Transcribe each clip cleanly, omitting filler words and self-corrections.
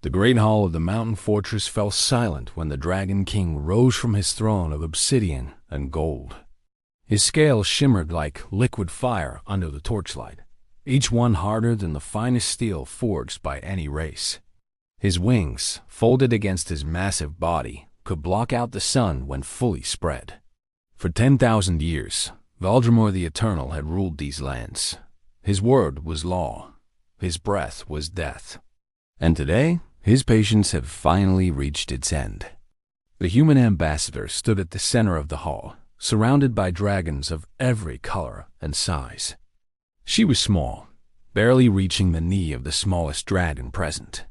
The great hall of the mountain fortress fell silent when the Dragon King rose from his throne of obsidian and gold. His scales shimmered like liquid fire under the torchlight, each one harder than the finest steel forged by any race. His wings, folded against his massive body, could block out the sun when fully spread. For 10,000 years, Valdemar the Eternal had ruled these lands. His word was law. His breath was death. And today, his patience had finally reached its end. The human ambassador stood at the center of the hall, surrounded by dragons of every color and size. She was small, barely reaching the knee of the smallest dragon present.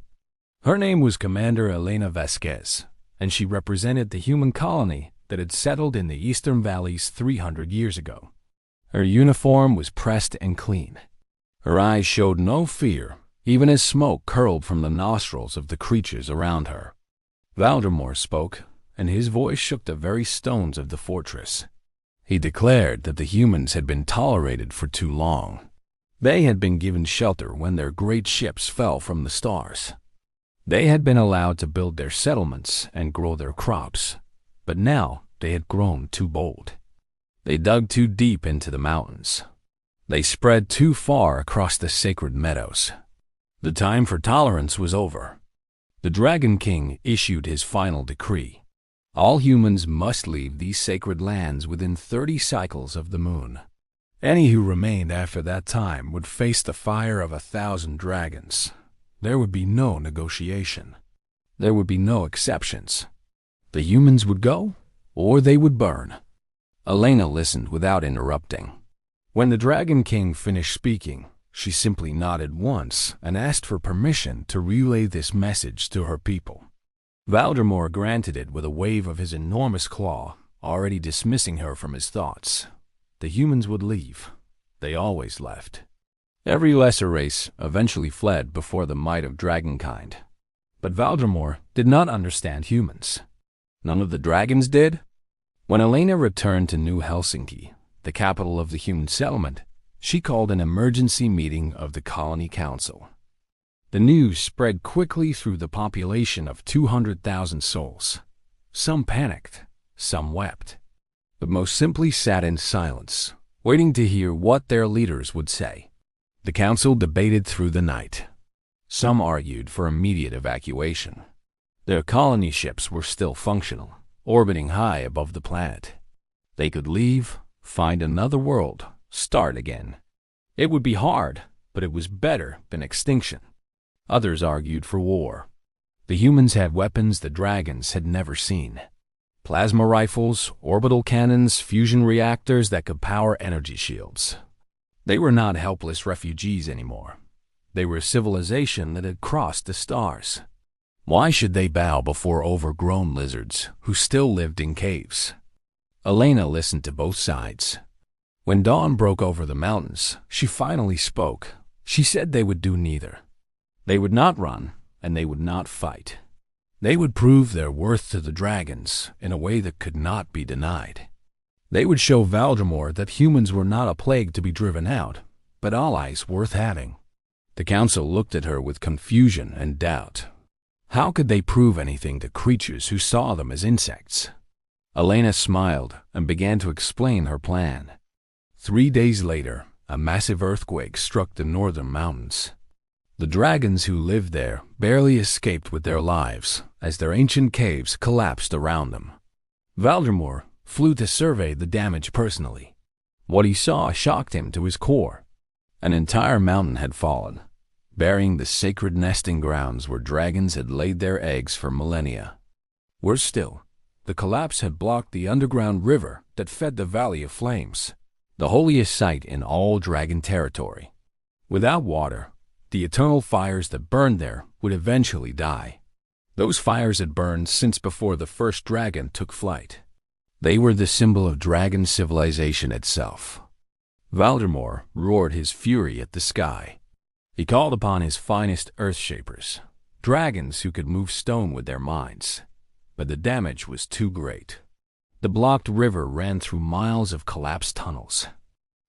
Her name was Commander Elena Vasquez, and she represented the human colony that had settled in the Eastern Valleys 300 years ago. Her uniform was pressed and clean. Her eyes showed no fear, even as smoke curled from the nostrils of the creatures around her. Valdemar spoke, and his voice shook the very stones of the fortress. He declared that the humans had been tolerated for too long. They had been given shelter when their great ships fell from the stars. They had been allowed to build their settlements and grow their crops, but now they had grown too bold. They dug too deep into the mountains. They spread too far across the sacred meadows. The time for tolerance was over. The Dragon King issued his final decree. All humans must leave these sacred lands within 30 cycles of the moon. Any who remained after that time would face the fire of 1,000 dragons. There would be no negotiation. There would be no exceptions. The humans would go, or they would burn. Elena listened without interrupting. When the Dragon King finished speaking, she simply nodded once and asked for permission to relay this message to her people. Valdemar granted it with a wave of his enormous claw, already dismissing her from his thoughts. The humans would leave. They always left. Every lesser race eventually fled before the might of dragonkind. But Valdemar did not understand humans. None of the dragons did. When Elena returned to New Helsinki, the capital of the human settlement, she called an emergency meeting of the Colony Council. The news spread quickly through the population of 200,000 souls. Some panicked, some wept, but most simply sat in silence, waiting to hear what their leaders would say. The council debated through the night. Some argued for immediate evacuation. Their colony ships were still functional, orbiting high above the planet. They could leave, find another world, start again. It would be hard, but it was better than extinction. Others argued for war. The humans had weapons the dragons had never seen. Plasma rifles, orbital cannons, fusion reactors that could power energy shields. They were not helpless refugees anymore. They were a civilization that had crossed the stars. Why should they bow before overgrown lizards who still lived in caves? Elena listened to both sides. When dawn broke over the mountains, she finally spoke. She said they would do neither. They would not run, and they would not fight. They would prove their worth to the dragons in a way that could not be denied. They would show Valdemar that humans were not a plague to be driven out, but allies worth having. The council looked at her with confusion and doubt. How could they prove anything to creatures who saw them as insects? Elena smiled and began to explain her plan. 3 days later, a massive earthquake struck the northern mountains. The dragons who lived there barely escaped with their lives as their ancient caves collapsed around them. Valdemar flew to survey the damage personally. What he saw shocked him to his core. An entire mountain had fallen, burying the sacred nesting grounds where dragons had laid their eggs for millennia. Worse still, the collapse had blocked the underground river that fed the Valley of Flames, the holiest site in all dragon territory. Without water, the eternal fires that burned there would eventually die. Those fires had burned since before the first dragon took flight. They were the symbol of dragon civilization itself. Valdemar roared his fury at the sky. He called upon his finest earth-shapers, dragons who could move stone with their minds. But the damage was too great. The blocked river ran through miles of collapsed tunnels.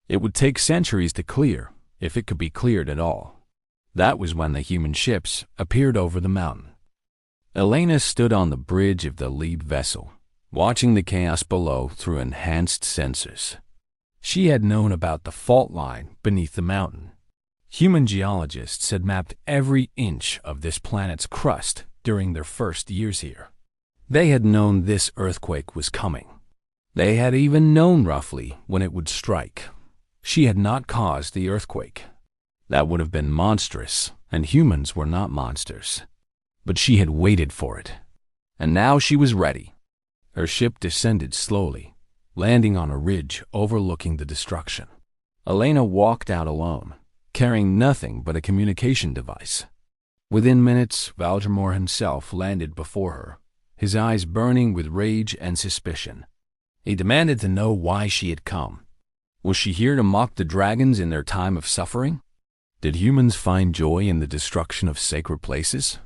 It would take centuries to clear, if it could be cleared at all. That was when the human ships appeared over the mountain. Elena stood on the bridge of the lead vessel, watching the chaos below through enhanced sensors. She had known about the fault line beneath the mountain. Human geologists had mapped every inch of this planet's crust during their first years here. They had known this earthquake was coming. They had even known roughly when it would strike. She had not caused the earthquake. That would have been monstrous, and humans were not monsters. But she had waited for it, and now she was ready. Her ship descended slowly, landing on a ridge overlooking the destruction. Elena walked out alone, carrying nothing but a communication device. Within minutes, Valdemar himself landed before her, his eyes burning with rage and suspicion. He demanded to know why she had come. Was she here to mock the dragons in their time of suffering? Did humans find joy in the destruction of sacred places?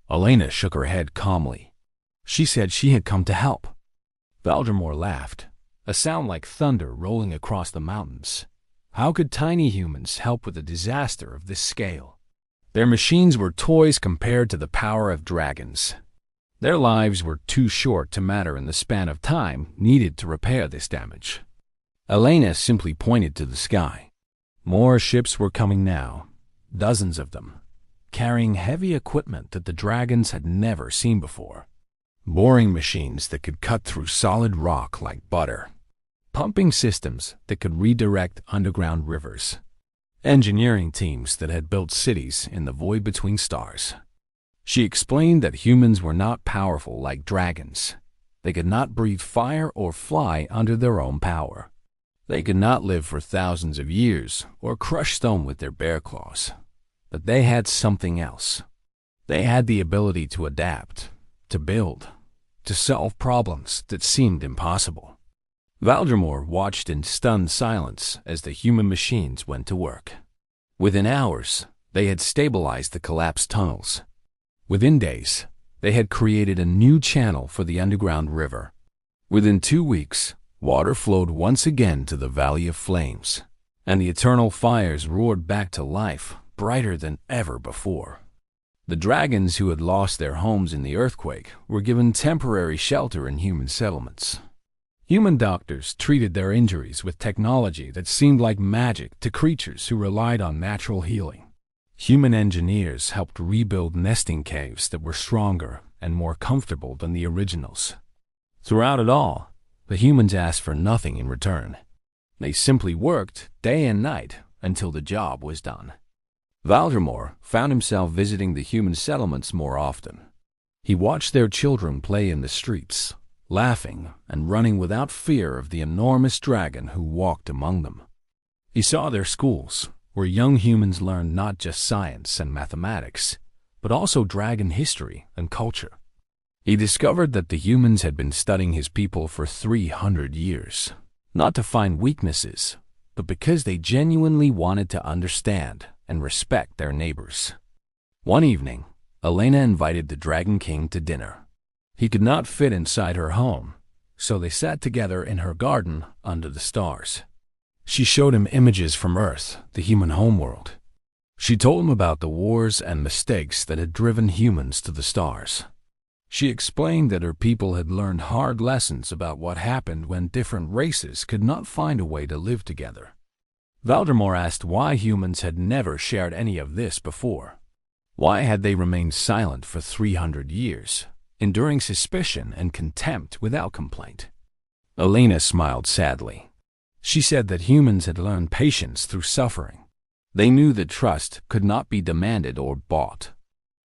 Elena shook her head calmly. She said she had come to help. Valdemar laughed, a sound like thunder rolling across the mountains. How could tiny humans help with a disaster of this scale? Their machines were toys compared to the power of dragons. Their lives were too short to matter in the span of time needed to repair this damage. Elena simply pointed to the sky. More ships were coming now, dozens of them, carrying heavy equipment that the dragons had never seen before. Boring machines that could cut through solid rock like butter. Pumping systems that could redirect underground rivers. Engineering teams that had built cities in the void between stars. She explained that humans were not powerful like dragons. They could not breathe fire or fly under their own power. They could not live for thousands of years or crush stone with their bare claws. But they had something else. They had the ability to adapt, to build, to solve problems that seemed impossible. Valdemar watched in stunned silence as the human machines went to work. Within hours, they had stabilized the collapsed tunnels. Within days, they had created a new channel for the underground river. Within 2 weeks, water flowed once again to the Valley of Flames, and the eternal fires roared back to life, brighter than ever before. The dragons who had lost their homes in the earthquake were given temporary shelter in human settlements. Human doctors treated their injuries with technology that seemed like magic to creatures who relied on natural healing. Human engineers helped rebuild nesting caves that were stronger and more comfortable than the originals. Throughout it all, the humans asked for nothing in return. They simply worked day and night until the job was done. Valdemar found himself visiting the human settlements more often. He watched their children play in the streets, laughing and running without fear of the enormous dragon who walked among them. He saw their schools, where young humans learned not just science and mathematics, but also dragon history and culture. He discovered that the humans had been studying his people for 300 years, not to find weaknesses, but because they genuinely wanted to understand and respect their neighbors. One evening, Elena invited the Dragon King to dinner. He could not fit inside her home, so they sat together in her garden under the stars. She showed him images from Earth, the human homeworld. She told him about the wars and mistakes that had driven humans to the stars. She explained that her people had learned hard lessons about what happened when different races could not find a way to live together. Valdemar asked why humans had never shared any of this before. Why had they remained silent for 300 years, enduring suspicion and contempt without complaint? Elena smiled sadly. She said that humans had learned patience through suffering. They knew that trust could not be demanded or bought.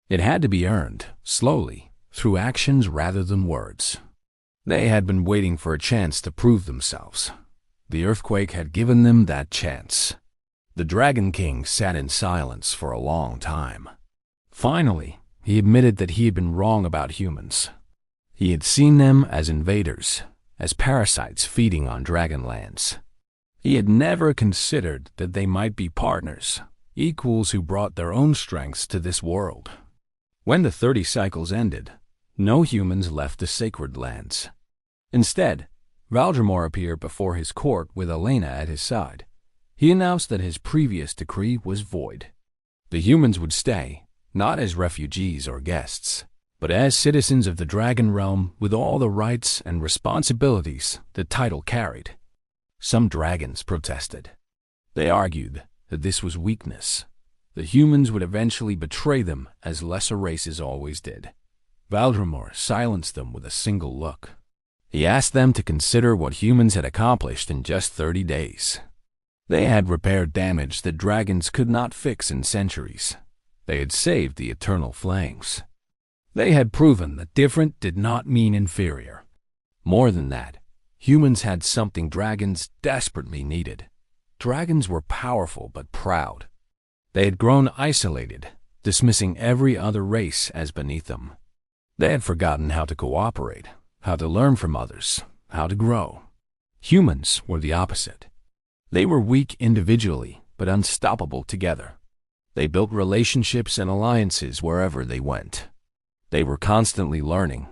It had to be earned, slowly, through actions rather than words. They had been waiting for a chance to prove themselves. The earthquake had given them that chance. The Dragon King sat in silence for a long time. Finally, he admitted that he had been wrong about humans. He had seen them as invaders, as parasites feeding on dragonlands. He had never considered that they might be partners, equals who brought their own strengths to this world. When the 30 cycles ended, no humans left the sacred lands. Instead, Valdemar appeared before his court with Elena at his side. He announced that his previous decree was void. The humans would stay, not as refugees or guests, but as citizens of the Dragon Realm with all the rights and responsibilities the title carried. Some dragons protested. They argued that this was weakness. The humans would eventually betray them as lesser races always did. Valdemar silenced them with a single look. He asked them to consider what humans had accomplished in just 30 days. They had repaired damage that dragons could not fix in centuries. They had saved the eternal flames. They had proven that different did not mean inferior. More than that, humans had something dragons desperately needed. Dragons were powerful but proud. They had grown isolated, dismissing every other race as beneath them. They had forgotten how to cooperate, how to learn from others, how to grow. Humans were the opposite. They were weak individually, but unstoppable together. They built relationships and alliances wherever they went. They were constantly learning,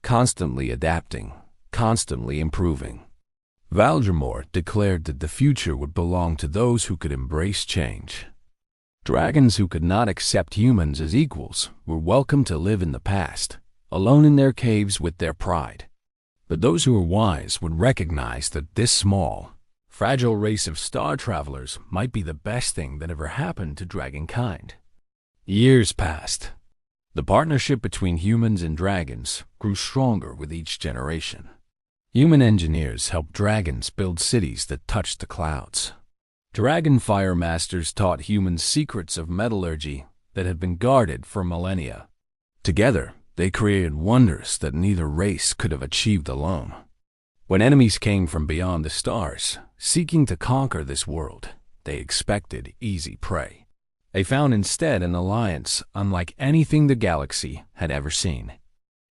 constantly adapting, constantly improving. Valdemar declared that the future would belong to those who could embrace change. Dragons who could not accept humans as equals were welcome to live in the past, alone in their caves with their pride. But those who were wise would recognize that this small, fragile race of star travelers might be the best thing that ever happened to dragonkind. Years passed. The partnership between humans and dragons grew stronger with each generation. Human engineers helped dragons build cities that touched the clouds. Dragon fire masters taught humans secrets of metallurgy that had been guarded for millennia. Together, they created wonders that neither race could have achieved alone. When enemies came from beyond the stars, seeking to conquer this world, they expected easy prey. They found instead an alliance unlike anything the galaxy had ever seen.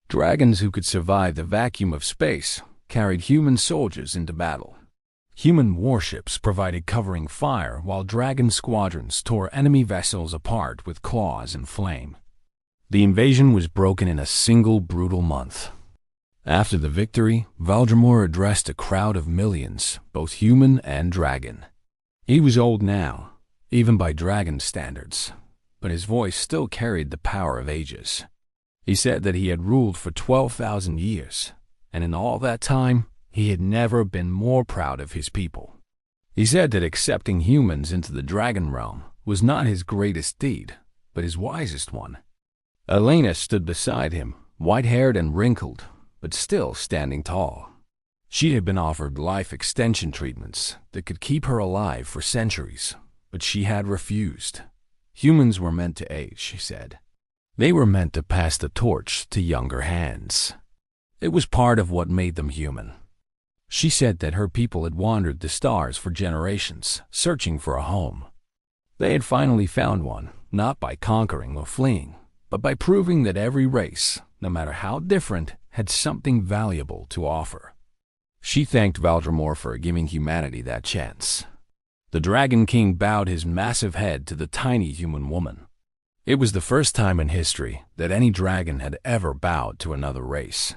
Dragons who could survive the vacuum of space carried human soldiers into battle. Human warships provided covering fire while dragon squadrons tore enemy vessels apart with claws and flame. The invasion was broken in a single brutal month. After the victory, Valdemar addressed a crowd of millions, both human and dragon. He was old now, even by dragon standards, but his voice still carried the power of ages. He said that he had ruled for 12,000 years, and in all that time, he had never been more proud of his people. He said that accepting humans into the dragon realm was not his greatest deed, but his wisest one. Elena stood beside him, white-haired and wrinkled, but still standing tall. She had been offered life extension treatments that could keep her alive for centuries, but she had refused. Humans were meant to age, she said. They were meant to pass the torch to younger hands. It was part of what made them human. She said that her people had wandered the stars for generations, searching for a home. They had finally found one, not by conquering or fleeing, but by proving that every race, no matter how different, had something valuable to offer. She thanked Valdemar for giving humanity that chance. The Dragon King bowed his massive head to the tiny human woman. It was the first time in history that any dragon had ever bowed to another race.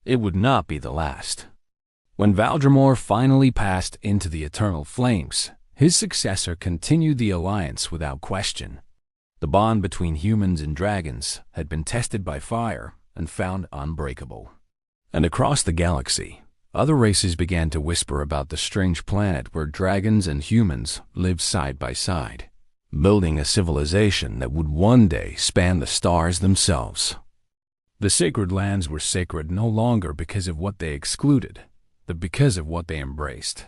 It would not be the last. When Valdemar finally passed into the eternal flames, his successor continued the alliance without question. The bond between humans and dragons had been tested by fire and found unbreakable. And across the galaxy, other races began to whisper about the strange planet where dragons and humans lived side by side, building a civilization that would one day span the stars themselves. The sacred lands were sacred no longer because of what they excluded, but because of what they embraced.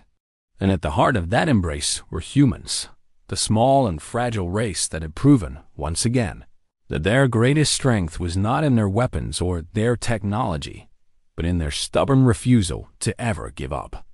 And at the heart of that embrace were humans, the small and fragile race that had proven, once again, that their greatest strength was not in their weapons or their technology, but in their stubborn refusal to ever give up.